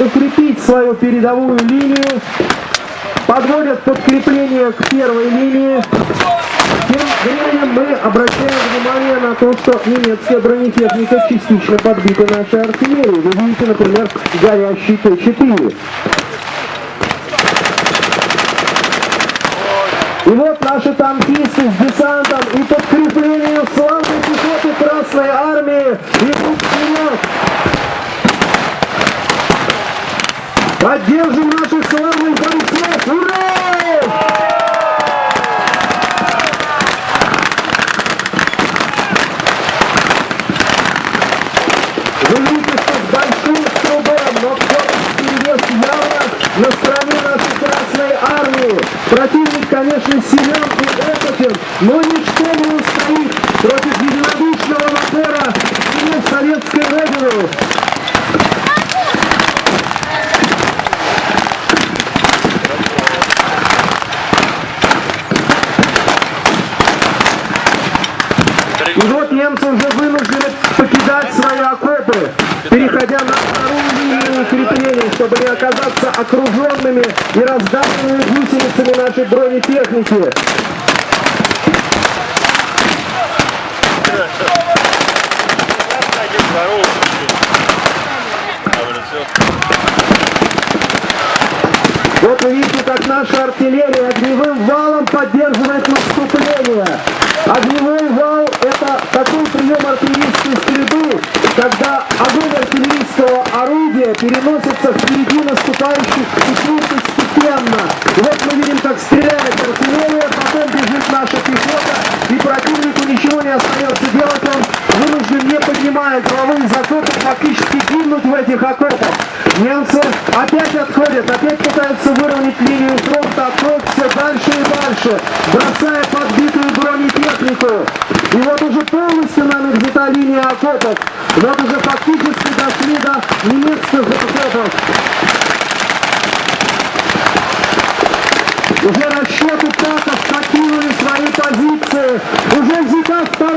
укрепить свою передовую линию, подводят подкрепление к первой линии. Тем временем мы обращаем внимание на то, что немецкая бронетехника частично подбита нашей артиллерией. Вы видите, например, горящий Т-4. И вот наши танкисты с десантом и подкреплением славной пехоты Красной Армии идут вперед. Поддержим наших славных бойцов! Ура! Вы видите, что с большим трудом, но перевес явно на стороне нашей Красной Армии. Противник, конечно, силен и опытен, но ничто не устоит против единодушного напора сил советской Родины. И вот немцы уже вынуждены покидать свои окопы, переходя на вторую линию укрепления, чтобы не оказаться окруженными и раздавленными гусеницами нашей бронетехники. Вот вы видите, как наша артиллерия огневым валом поддерживает наступление. Огневой вал — это такой прием артиллерийской стрельбы, когда огонь артиллерийского орудия переносится впереди наступающих постепенно. И вот мы видим, как стреляет артиллерия, потом бежит наша пехота, и противнику ничего не остается делать, он вынужден, не поднимая головы из окопов, фактически гибнуть в этих окопах. Немцы опять отходят, опять пытаются выровнять линию фронта, отходят все дальше и дальше, бросая подбитую бронетехнику. И вот уже полностью нам взята линия окопов. Вот уже фактически дошли до немецких окопов. Уже расчеты ТАКов покинули свои позиции. Уже взята вторая